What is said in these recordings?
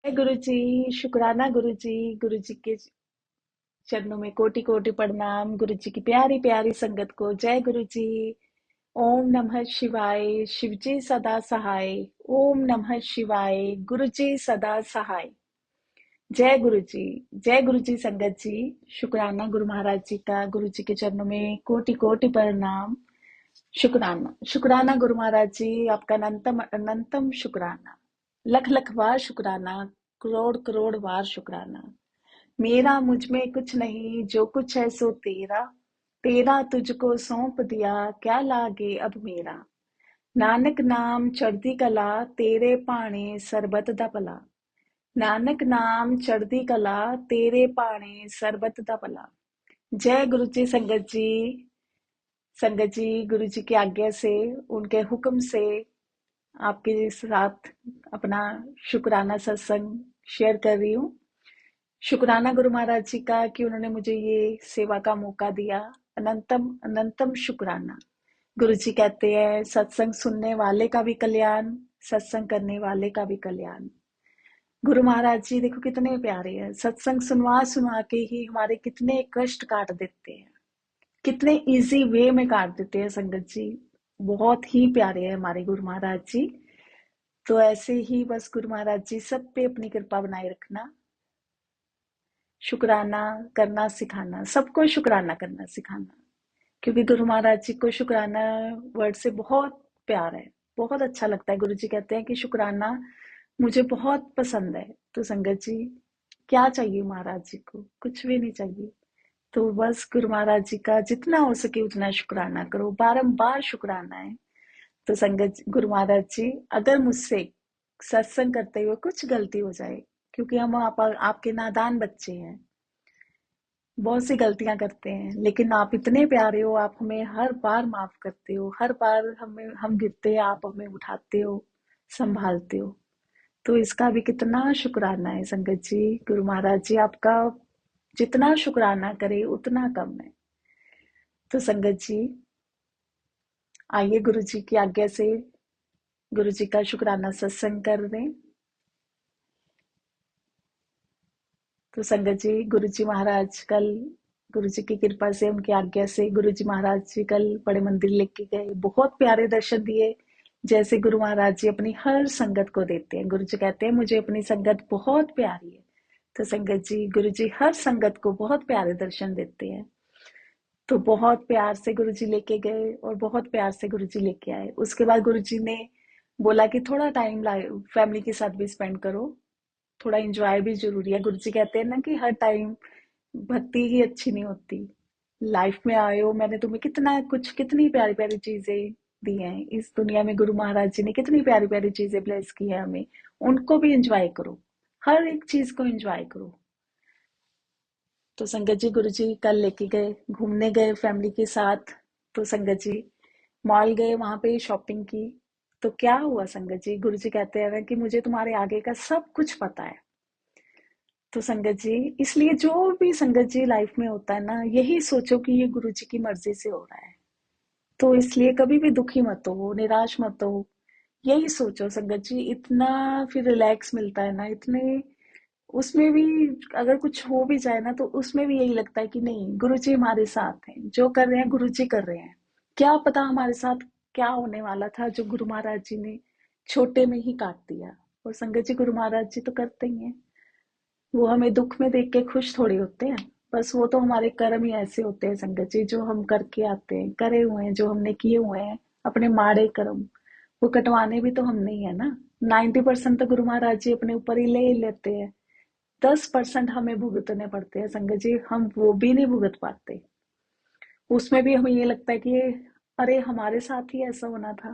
जय गुरु जी। शुक्राना गुरु जी। गुरु जी के चरणों में कोटि कोटि प्रणाम। गुरु जी की प्यारी प्यारी संगत को जय गुरु जी। ओम नमः शिवाय। शिव जी सदा सहाय। ओम नमः शिवाय। गुरु जी सदा सहाय। जय गुरु जी। जय गुरु जी संगत जी। शुक्राना गुरु महाराज जी का। गुरु जी के चरणों में कोटि कोटि प्रणाम। शुक्राना शुक्राना गुरु महाराज जी, आपका अनंतम अनंतम शुक्राना। लख लख बार शुक्राना। करोड़ करोड़ बार शुक्राना। मेरा मुझ में कुछ नहीं, जो कुछ है सो तेरा। तेरा तुझको सौंप दिया, क्या लागे अब मेरा। नानक नाम चढ़दी कला, तेरे पाणे सरबत दा भला। नानक नाम चढ़दी कला, तेरे पाणे सरबत दा भला। जय गुरु जी संगत जी। संगत जी, गुरु जी की आज्ञा से, उनके हुक्म से आपके साथ अपना शुक्राना सत्संग शेयर कर रही हूँ। शुक्राना गुरु महाराज जी का कि उन्होंने मुझे ये सेवा का मौका दिया। अनंतम अनंतम शुक्राना। गुरु जी कहते हैं सत्संग सुनने वाले का भी कल्याण, सत्संग करने वाले का भी कल्याण। गुरु महाराज जी देखो कितने प्यारे हैं। सत्संग सुनवा सुनवा के ही हमारे कितने कष्ट काट देते हैं, कितने इजी वे में काट देते हैं संगत जी। बहुत ही प्यारे हैं हमारे गुरु महाराज जी। तो ऐसे ही बस गुरु महाराज जी सब पे अपनी कृपा बनाए रखना। शुक्राना करना सिखाना, सबको शुक्राना करना सिखाना। क्योंकि गुरु महाराज जी को शुक्राना वर्ड से बहुत प्यार है, बहुत अच्छा लगता है। गुरु जी कहते हैं कि शुक्राना मुझे बहुत पसंद है। तो संगत जी क्या चाहिए महाराज जी को? कुछ भी नहीं चाहिए। तो बस गुरु महाराज जी का जितना हो सके उतना शुक्राना करो, बारंबार शुक्राना है। तो संगत गुरु महाराज जी, अगर मुझसे सत्संग करते हुए कुछ गलती हो जाए, क्योंकि हम आपके नादान बच्चे हैं, बहुत सी गलतियां करते हैं, लेकिन आप इतने प्यारे हो, आप हमें हर बार माफ करते हो। हर बार हम गिरते हैं, आप हमें उठाते हो, संभालते हो। तो इसका भी कितना शुक्राना है संगत जी। गुरु महाराज जी आपका जितना शुक्राना करे उतना कम है। तो संगत जी आइए गुरु जी की आज्ञा से गुरु जी का शुक्राना सत्संग कर दें। तो संगत जी गुरु जी महाराज कल, गुरु जी की कृपा से, उनकी आज्ञा से गुरु जी महाराज जी कल बड़े मंदिर लेके गए, बहुत प्यारे दर्शन दिए। जैसे गुरु महाराज जी अपनी हर संगत को देते हैं। गुरु जी कहते हैं मुझे अपनी संगत बहुत प्यारी है। तो संगत जी गुरु जी हर संगत को बहुत प्यारे दर्शन देते हैं। तो बहुत प्यार से गुरु जी लेके गए और बहुत प्यार से गुरु जी लेके आए। उसके बाद गुरु जी ने बोला कि थोड़ा टाइम फैमिली के साथ भी स्पेंड करो, थोड़ा एंजॉय भी जरूरी है। गुरु जी कहते हैं ना कि हर टाइम भक्ति ही अच्छी नहीं होती। लाइफ में आए हो, मैंने तुम्हें कितना कुछ, कितनी प्यारी प्यारी चीजें दी हैं इस दुनिया में। गुरु महाराज जी ने कितनी प्यारी प्यारी चीजें ब्लेस की है हमें, उनको भी एंजॉय करो, हर एक चीज को एंजॉय करो। तो संगत जी गुरु जी कल लेके गए, घूमने गए फैमिली के साथ। तो संगत जी मॉल गए, वहां पे शॉपिंग की। तो क्या हुआ संगत जी, गुरु जी कहते हैं कि मुझे तुम्हारे आगे का सब कुछ पता है। तो संगत जी इसलिए जो भी संगत जी लाइफ में होता है ना, यही सोचो कि ये गुरु जी की मर्जी से हो रहा है। तो इसलिए कभी भी दुखी मत हो, निराश मत हो। यही सोचो संगत जी, इतना फिर रिलैक्स मिलता है ना, इतने उसमें भी अगर कुछ हो भी जाए ना, तो उसमें भी यही लगता है कि नहीं, गुरु जी हमारे साथ हैं, जो कर रहे हैं गुरु जी कर रहे हैं। क्या पता हमारे साथ क्या होने वाला था, जो गुरु महाराज जी ने छोटे में ही काट दिया। और संगत जी गुरु महाराज जी तो करते ही हैं। वो हमें दुख में देख के खुश थोड़ी होते हैं। बस वो तो हमारे कर्म ही ऐसे होते हैं संगत जी, जो हम करके आते हैं, करे हुए हैं, जो हमने किए हुए हैं अपने माड़े कर्म, वो कटवाने भी तो हमने ही है ना। 90% तो गुरु महाराज जी अपने ऊपर ही ले लेते हैं। 10% हमें भुगतने पड़ते हैं संगत जी, हम वो भी नहीं भुगत पाते। उसमें भी हमें ये लगता है कि अरे हमारे साथ ही ऐसा होना था।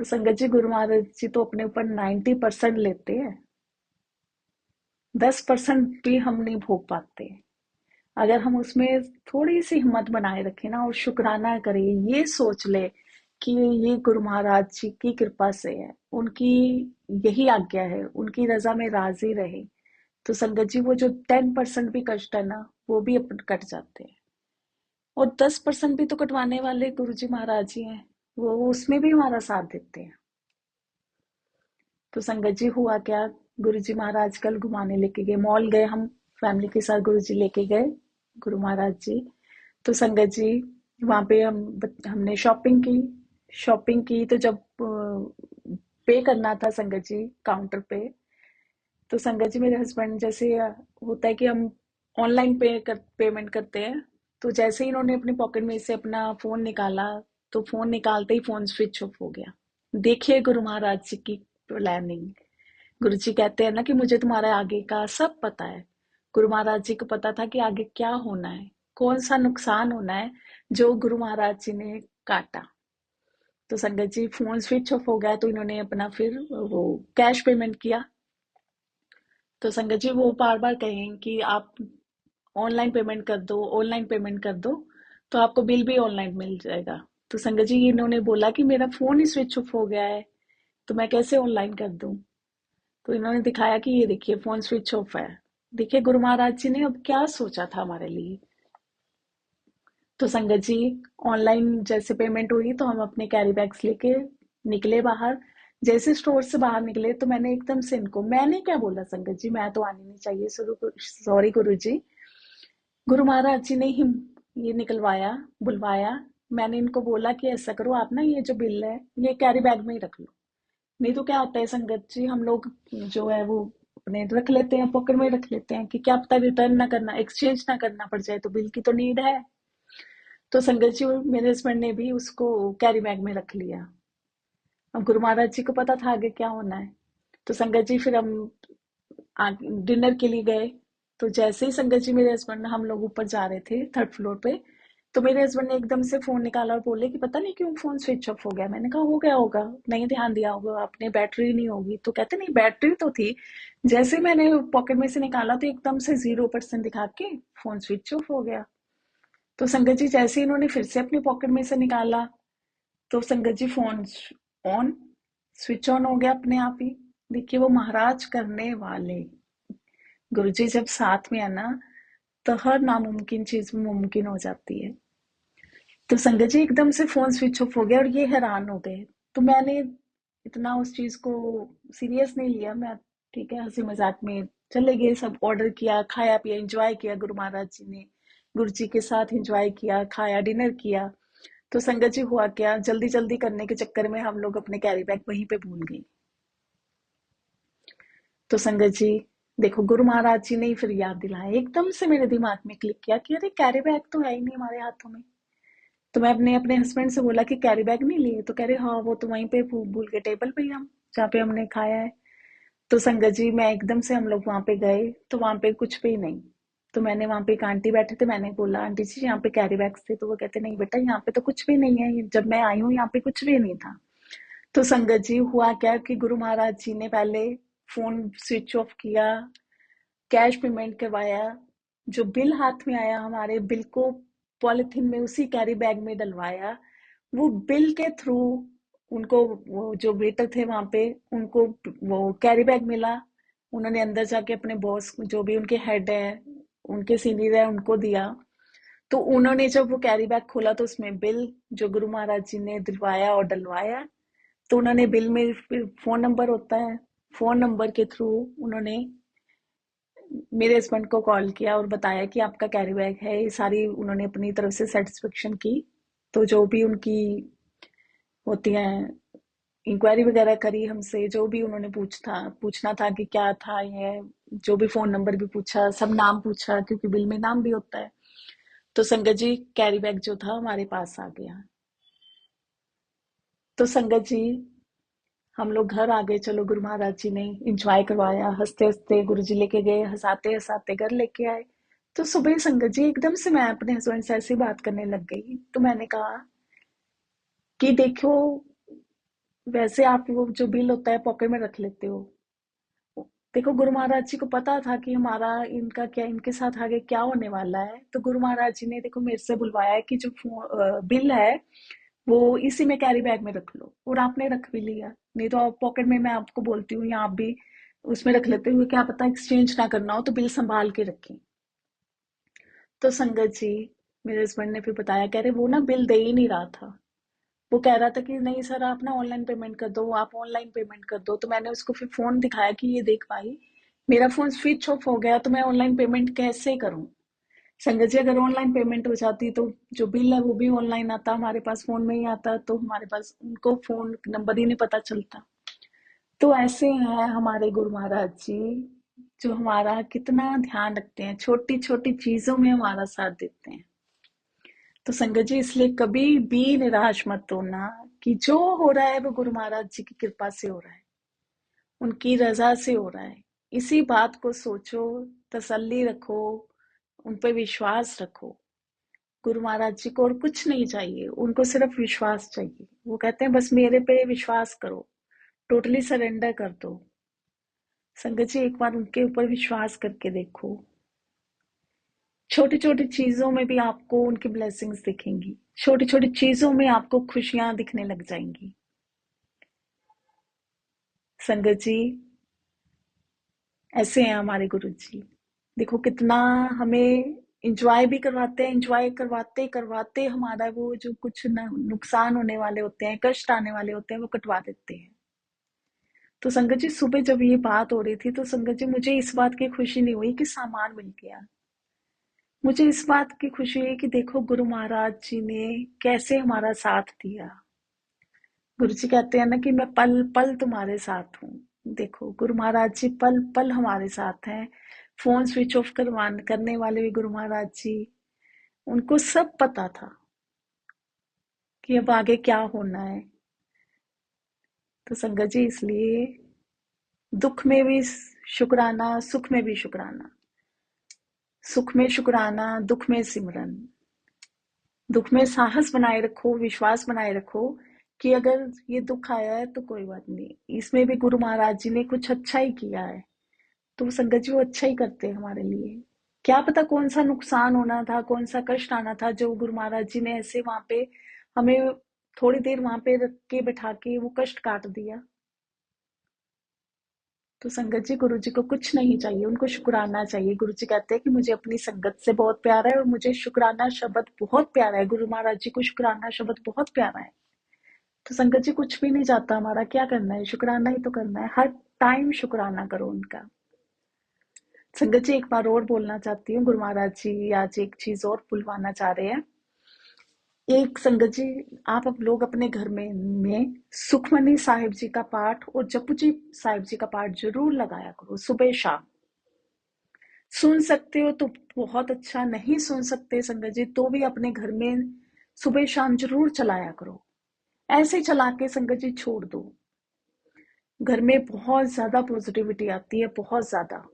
तो संगत जी गुरु महाराज जी तो अपने ऊपर 90% लेते हैं, 10% भी हम नहीं भोग पाते। अगर हम उसमें थोड़ी सी हिम्मत बनाए रखें ना और शुक्राना करें, ये सोच ले कि ये गुरु महाराज जी की कृपा से है, उनकी यही आज्ञा है, उनकी रजा में राजी रहे। तो संगत जी वो जो 10% भी कष्ट है ना, वो भी अपन कट जाते हैं। और 10% भी तो कटवाने वाले गुरु जी महाराज जी हैं, वो उसमें भी हमारा साथ देते हैं। तो संगत जी हुआ क्या, गुरुजी महाराज कल घुमाने लेके गए, मॉल गए हम, फैमिली के साथ गुरुजी लेके गए, गुरु महाराज जी। तो संगत जी वहां पे हमने शॉपिंग की तो जब पे करना था संगत जी काउंटर पे, तो संगत जी मेरे हस्बैंड जैसे होता है कि हम ऑनलाइन पेमेंट करते हैं, तो जैसे ही इन्होंने अपनी पॉकेट में से अपना फोन निकाला, तो फोन निकालते ही फोन स्विच ऑफ हो गया। देखिए गुरु महाराज जी की प्लानिंग। गुरु जी कहते हैं ना कि मुझे तुम्हारे आगे का सब पता है। गुरु महाराज जी को पता था कि आगे क्या होना है, कौन सा नुकसान होना है, जो गुरु महाराज जी ने काटा। तो संगत जी फोन स्विच ऑफ हो गया, तो इन्होंने अपना फिर वो कैश पेमेंट किया। तो संगत जी वो बार बार कहें कि आप ऑनलाइन पेमेंट कर दो, ऑनलाइन पेमेंट कर दो, तो आपको बिल भी ऑनलाइन मिल जाएगा। तो संगत जी इन्होंने बोला कि मेरा फोन ही स्विच ऑफ हो गया है, तो मैं कैसे ऑनलाइन कर दूं। तो इन्होंने दिखाया कि ये देखिए फोन स्विच ऑफ है। देखिए गुरु महाराज जी ने अब क्या सोचा था हमारे लिए। तो संगत जी ऑनलाइन जैसे पेमेंट हुई तो हम अपने कैरी बैग्स लेके निकले बाहर। जैसे स्टोर से बाहर निकले तो मैंने एकदम से इनको, मैंने क्या बोला संगत जी, मैं तो आनी नहीं चाहिए, सॉरी गुरु जी। गुरु महाराज जी ने ही ये निकलवाया, बुलवाया। मैंने इनको बोला कि ऐसा करो आप ना, ये जो बिल है ये कैरी बैग में ही रख लो। नहीं तो क्या होता है संगत जी, हम लोग जो है वो अपने रख लेते हैं, पॉकेट में रख लेते हैं कि क्या पता रिटर्न ना करना, एक्सचेंज ना करना पड़ जाए, तो बिल की तो नीड है। तो संगत जी मेरे हस्बैंड ने भी उसको कैरी बैग में रख लिया। अब गुरु महाराज जी को पता था आगे क्या होना है। तो संगत जी फिर हम डिनर के लिए गए। तो जैसे ही संगत जी मेरे हस्बैंड, हम लोग ऊपर जा रहे थे थर्ड फ्लोर पे, तो मेरे हस्बैंड ने एकदम से फोन निकाला और बोले कि पता नहीं क्यों फोन स्विच ऑफ हो गया। मैंने कहा हो गया होगा, नहीं ध्यान दिया होगा आपने, बैटरी नहीं होगी। तो कहते नहीं बैटरी तो थी, जैसे ही मैंने पॉकेट में से निकाला तो एकदम से 0% दिखा के फोन स्विच ऑफ हो गया। तो संगत जी जैसे ही इन्होंने फिर से अपनी पॉकेट में से निकाला, तो संगत जी फोन ऑन, स्विच ऑन हो गया अपने आप ही। देखिए वो महाराज करने वाले। गुरुजी जब साथ में है ना, तो हर नामुमकिन चीज मुमकिन हो जाती है। तो संगत जी एकदम से फोन स्विच ऑफ हो गया और ये हैरान हो गए। तो मैंने इतना उस चीज को सीरियस नहीं लिया, मैं ठीक है हंसी मजाक में चले गए, सब ऑर्डर किया, खाया पिया, एंजॉय किया। गुरु महाराज जी ने गुरु जी के साथ एंजॉय किया, खाया, डिनर किया। तो संगत जी हुआ क्या, जल्दी जल्दी करने के चक्कर में हम लोग अपने कैरी बैग वहीं पे भूल गए। तो संगत जी देखो गुरु महाराज जी ने ही फिर याद दिलाया, एकदम से मेरे दिमाग में क्लिक किया कि अरे कैरी बैग तो है ही नहीं हमारे हाथों में। तो मैं अपने अपने हस्बैंड से बोला कि कैरी बैग नहीं लिए, तो कह रहे हाँ वो तो वहीं पे भूल के टेबल पे ही, हम जहाँ पे हमने खाया है। तो संगत जी मैं एकदम से, हम लोग वहां पे गए तो वहां पे कुछ भी नहीं। तो मैंने वहां पे एक आंटी बैठे थे, मैंने बोला आंटी जी यहाँ पे कैरी बैग्स थे, तो वो कहते नहीं बेटा यहाँ पे तो कुछ भी नहीं है, जब मैं आई हूँ यहाँ पे कुछ भी नहीं था। तो संगत जी हुआ क्या कि गुरु महाराज जी ने पहले फोन स्विच ऑफ किया, कैश पेमेंट करवाया, जो बिल हाथ में आया हमारे बिल को पॉलिथीन में उसी कैरी बैग में डलवाया। वो बिल के थ्रू उनको, वो जो वेटर थे वहां पे, उनको वो कैरी बैग मिला। उन्होंने अंदर जाके अपने बॉस, जो भी उनके हेड है, उनके सीनियर है, उनको दिया। तो उन्होंने जब वो कैरी बैग खोला तो उसमें बिल जो गुरु महाराज जी ने दिलवाया और डलवाया। तो उन्होंने बिल में फिर फोन नंबर होता है, फोन नंबर के थ्रू उन्होंने मेरे हस्बैंड को कॉल किया और बताया कि आपका कैरी बैग है। ये सारी उन्होंने अपनी तरफ से सेटिस्फेक्शन की। तो जो भी उनकी होती है इंक्वायरी वगैरह करी हमसे, जो भी उन्होंने पूछना था कि क्या था ये, जो भी फोन नंबर भी पूछा, सब नाम पूछा क्योंकि बिल में नाम भी होता है। तो संगत जी कैरी बैग जो था हमारे पास आ गया। तो संगत जी हम लोग घर आ गए, चलो गुरु महाराज जी ने इंजॉय करवाया, हंसते हंसते गुरु जी लेके गए, हंसाते हंसाते घर लेके आए। तो सुबह संगत जी एकदम से मैं अपने हस्बैंड से ऐसी बात करने लग गई। तो मैंने कहा कि देखो, वैसे आप वो जो बिल होता है पॉकेट में रख लेते हो, देखो गुरु महाराज जी को पता था कि हमारा इनका क्या, इनके साथ आगे क्या होने वाला है। तो गुरु महाराज जी ने देखो मेरे से बुलवाया है कि जो बिल है वो इसी में कैरी बैग में रख लो, और आपने रख भी लिया। नहीं तो आप पॉकेट में, मैं आपको बोलती हूँ, या आप भी उसमें रख लेते हुए, क्या पता एक्सचेंज ना करना हो, तो बिल संभाल के रखें। तो संगत जी मेरे हस्बैंड ने फिर बताया, कह रहे वो ना बिल दे ही नहीं रहा था, वो कह रहा था कि नहीं सर आप ना ऑनलाइन पेमेंट कर दो, आप ऑनलाइन पेमेंट कर दो। तो मैंने उसको फिर फोन दिखाया कि ये देख भाई, मेरा फोन स्विच ऑफ हो गया तो मैं ऑनलाइन पेमेंट कैसे करूं। संगत जी अगर ऑनलाइन पेमेंट हो जाती तो जो बिल है वो भी ऑनलाइन आता, हमारे पास फोन में ही आता, तो हमारे पास उनको फोन नंबर ही नहीं पता चलता। तो ऐसे हैं हमारे गुरु महाराज जी, जो हमारा कितना ध्यान रखते हैं, छोटी छोटी चीजों में हमारा साथ देते हैं। तो संगत जी इसलिए कभी भी निराश मत होना कि जो हो रहा है वो गुरु महाराज जी की कृपा से हो रहा है, उनकी रजा से हो रहा है। इसी बात को सोचो, तसल्ली रखो, उन पर विश्वास रखो। गुरु महाराज जी को और कुछ नहीं चाहिए, उनको सिर्फ विश्वास चाहिए। वो कहते हैं बस मेरे पे विश्वास करो, टोटली सरेंडर कर दो। संगत जी एक बार उनके ऊपर विश्वास करके देखो, छोटी छोटी चीजों में भी आपको उनकी ब्लेसिंग्स दिखेंगी, छोटी छोटी चीजों में आपको खुशियां दिखने लग जाएंगी। संगत जी ऐसे हैं हमारे गुरु जी, देखो कितना हमें इंजॉय भी करवाते हैं, इंजॉय करवाते करवाते हमारा वो जो कुछ नुकसान होने वाले होते हैं, कष्ट आने वाले होते हैं, वो कटवा देते हैं। तो संगत जी सुबह जब ये बात हो रही थी तो संगत जी मुझे इस बात की खुशी नहीं हुई कि सामान मिल गया, मुझे इस बात की खुशी है कि देखो गुरु महाराज जी ने कैसे हमारा साथ दिया। गुरु जी कहते हैं ना कि मैं पल पल तुम्हारे साथ हूँ। देखो गुरु महाराज जी पल पल हमारे साथ हैं। फोन स्विच ऑफ करने वाले भी गुरु महाराज जी, उनको सब पता था कि अब आगे क्या होना है। तो संगत जी इसलिए दुख में भी शुक्राना, सुख में भी शुक्राना, सुख में शुक्राना, दुख में सिमरन। दुख में साहस बनाए रखो, विश्वास बनाए रखो कि अगर ये दुख आया है तो कोई बात नहीं, इसमें भी गुरु महाराज जी ने कुछ अच्छा ही किया है। तो संगत जी वो अच्छा ही करते हैं हमारे लिए। क्या पता कौन सा नुकसान होना था, कौन सा कष्ट आना था, जो गुरु महाराज जी ने ऐसे वहां पे हमें थोड़ी देर वहां पे रख के बैठा के वो कष्ट काट दिया। तो संगत जी गुरु जी को कुछ नहीं चाहिए, उनको शुक्राना चाहिए। गुरु जी कहते हैं कि मुझे अपनी संगत से बहुत प्यार है और मुझे शुक्राना शब्द बहुत प्यारा है, गुरु महाराज जी को शुक्राना शब्द बहुत प्यारा है। तो संगत जी कुछ भी नहीं चाहता हमारा, क्या करना है, शुक्राना ही तो करना है, हर टाइम शुक्राना करो उनका। संगत जी एक बार और बोलना चाहती हूँ, गुरु महाराज जी आज एक चीज और बुलवाना चाह रहे हैं। एक संगत जी आप अब लोग अपने घर में सुखमनी साहिब जी का पाठ और जपू जी साहिब जी का पाठ जरूर लगाया करो सुबह शाम। सुन सकते हो तो बहुत अच्छा, नहीं सुन सकते संगत जी तो भी अपने घर में सुबह शाम जरूर चलाया करो। ऐसे चला के संगत जी छोड़ दो, घर में बहुत ज्यादा पॉजिटिविटी आती है, बहुत ज्यादा।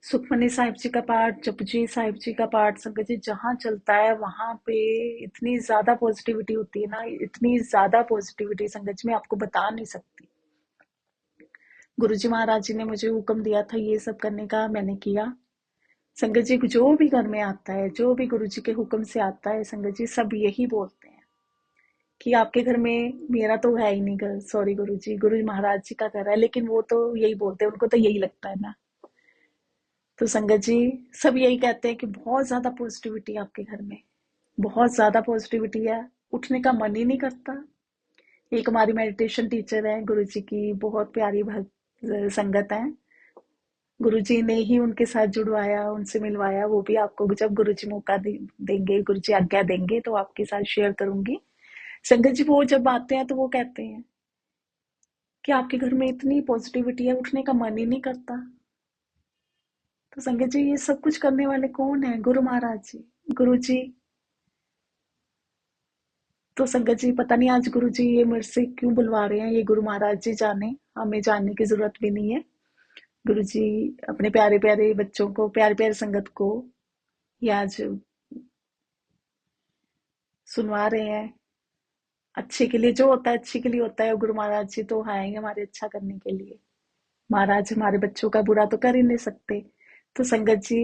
सुखमनी साहिब जी का पाठ, जपजी साहिब जी का पाठ संगत जी जहाँ चलता है वहां पे इतनी ज्यादा पॉजिटिविटी होती है ना, इतनी ज्यादा पॉजिटिविटी संगत जी मैं आपको बता नहीं सकती। गुरुजी महाराज जी ने मुझे हुक्म दिया था ये सब करने का, मैंने किया। संगत जी जो भी घर में आता है, जो भी गुरु जी के हुक्म से आता है, संगत जी सब यही बोलते हैं कि आपके घर में, मेरा तो है ही नहीं घर, सॉरी गुरु जी, गुरु महाराज जी का घर है, लेकिन वो तो यही बोलते हैं, उनको तो यही लगता है ना। तो संगत जी सब यही कहते हैं कि बहुत ज्यादा पॉजिटिविटी है आपके घर में, बहुत ज्यादा पॉजिटिविटी है, उठने का मन ही नहीं करता। एक हमारी मेडिटेशन टीचर है गुरु जी की, बहुत प्यारी भक्त संगत है, गुरु जी ने ही उनके साथ जुड़वाया, उनसे मिलवाया। वो भी आपको जब गुरु जी मौका देंगे, गुरु जी आज्ञा देंगे तो आपके साथ शेयर करूंगी। संगत जी वो जब आते हैं तो वो कहते हैं कि आपके घर में इतनी पॉजिटिविटी है, उठने का मन ही नहीं करता। तो संगत जी ये सब कुछ करने वाले कौन है, गुरु महाराज जी, गुरु जी। तो संगत जी पता नहीं आज गुरु जी ये मेरे से क्यों बुलवा रहे हैं, ये गुरु महाराज जी जाने, हमें जानने की जरूरत भी नहीं है। गुरु जी अपने प्यारे प्यारे बच्चों को, प्यारे प्यारे संगत को ये आज सुनवा रहे हैं। अच्छे के लिए, जो होता है अच्छे के लिए होता है, गुरु महाराज जी तो आएंगे हमारे अच्छा करने के लिए। महाराज हमारे बच्चों का बुरा तो कर ही नहीं सकते। तो संगत जी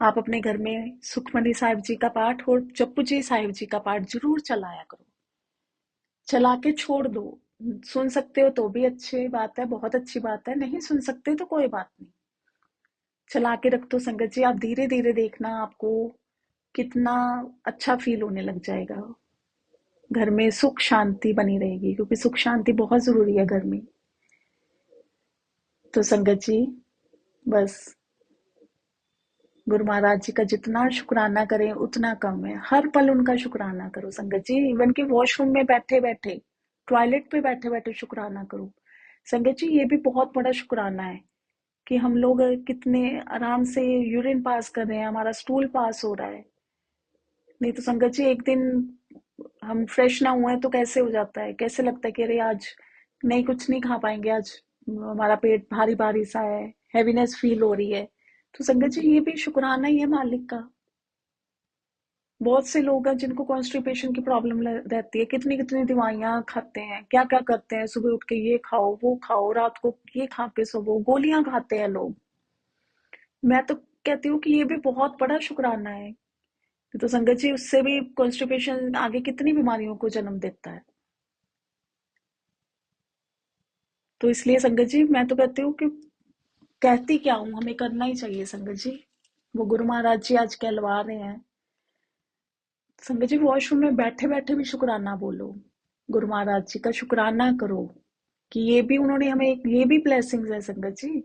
आप अपने घर में सुखमनी साहिब जी का पाठ और जप्पू जी साहिब जी का पाठ जरूर चलाया करो, चला के छोड़ दो। सुन सकते हो तो भी अच्छी बात है, बहुत अच्छी बात है, नहीं सुन सकते तो कोई बात नहीं, चला के रख दो संगत जी। आप धीरे धीरे देखना आपको कितना अच्छा फील होने लग जाएगा। घर में सुख शांति बनी रहेगी, क्योंकि सुख शांति बहुत जरूरी है घर में। तो संगत जी, बस गुरु महाराज जी का जितना शुक्राना करें उतना कम है। हर पल उनका शुक्राना करो संगत जी। इवन कि वॉशरूम में बैठे बैठे, टॉयलेट पे बैठे बैठे शुक्राना करो संगत जी। ये भी बहुत बड़ा शुक्राना है कि हम लोग कितने आराम से यूरिन पास कर रहे हैं, हमारा स्टूल पास हो रहा है। नहीं तो संगत जी, एक दिन हम फ्रेश ना हुए तो कैसे हो जाता है, कैसे लगता है कि अरे आज नहीं, कुछ नहीं खा पाएंगे आज, हमारा पेट भारी भारी सा है, हैवीनेस फील हो रही है। तो संगत जी, ये भी शुक्राना ही है मालिक का। बहुत से लोग हैं जिनको कॉन्स्टिपेशन की प्रॉब्लम रहती है, कितनी कितनी दवाइयां खाते हैं, क्या क्या करते हैं, सुबह उठ के ये खाओ वो खाओ, रात को ये खा के सोवो, गोलियां खाते हैं लोग। मैं तो कहती हूँ कि ये भी बहुत बड़ा शुक्राना है। तो संगत जी, उससे भी कॉन्स्टिपेशन आगे कितनी बीमारियों को जन्म देता है। तो इसलिए संगत जी, मैं तो कहती हूँ कि कहती क्या हूँ, हमें करना ही चाहिए संगत जी। वो गुरु महाराज जी आज कहलवा रहे हैं संगत जी, वॉशरूम में बैठे बैठे भी शुक्राना बोलो, गुरु महाराज जी का शुक्राना करो कि ये भी उन्होंने हमें ये भी ब्लेसिंग्स है संगत जी।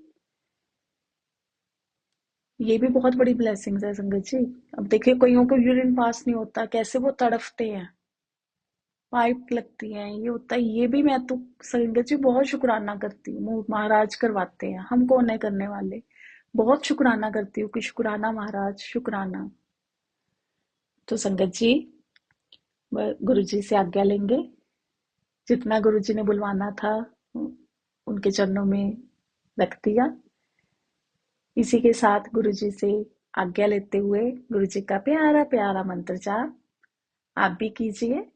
ये भी बहुत बड़ी ब्लेसिंग्स है संगत जी। अब देखिए, कईयों को यूरिन पास नहीं होता, कैसे वो तड़फते हैं, पाइप लगती है, ये होता है। ये भी मैं तो संगत जी बहुत शुक्राना करती हूँ, महाराज करवाते हैं, हम कौन है करने वाले। बहुत शुक्राना करती हूँ कि शुक्राना महाराज, शुक्राना। तो संगत जी, गुरु जी से आज्ञा लेंगे, जितना गुरु जी ने बुलवाना था उनके चरणों में रख दिया। इसी के साथ गुरु जी से आज्ञा लेते हुए गुरु जी का प्यारा प्यारा मंत्र जाप आप भी कीजिए।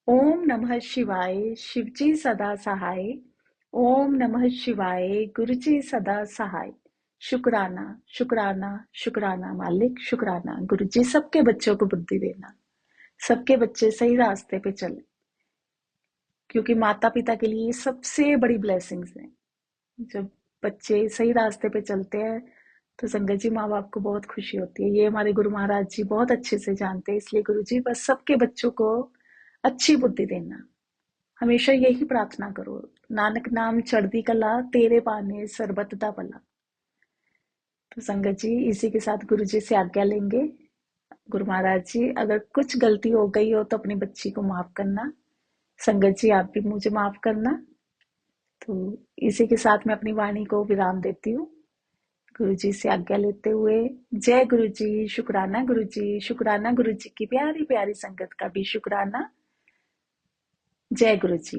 ओम नमः शिवाय, शिवजी सदा सहाय। ओम नमः शिवाय, गुरुजी सदा सहाय। शुक्राना, शुक्राना, शुक्राना मालिक, शुक्राना। गुरुजी सबके बच्चों को बुद्धि देना, सबके बच्चे सही रास्ते पे चले, क्योंकि माता पिता के लिए ये सबसे बड़ी ब्लेसिंग्स है। जब बच्चे सही रास्ते पे चलते हैं तो संगत जी, माँ बाप को बहुत खुशी होती है। ये हमारे गुरु महाराज जी बहुत अच्छे से जानते हैं। इसलिए गुरु जी, बस सबके बच्चों को अच्छी बुद्धि देना, हमेशा यही प्रार्थना करो। नानक नाम चढ़दी कला, तेरे पाने सरबत दा भला। तो संगत जी, इसी के साथ गुरु जी से आज्ञा लेंगे। गुरु महाराज जी, अगर कुछ गलती हो गई हो तो अपनी बच्ची को माफ करना। संगत जी, आप भी मुझे माफ करना। तो इसी के साथ मैं अपनी वाणी को विराम देती हूँ, गुरु जी से आज्ञा लेते हुए। जय गुरु जी, शुक्राना गुरु जी, शुक्राना गुरु जी की प्यारी प्यारी संगत का भी शुक्राना। जय गुरु जी।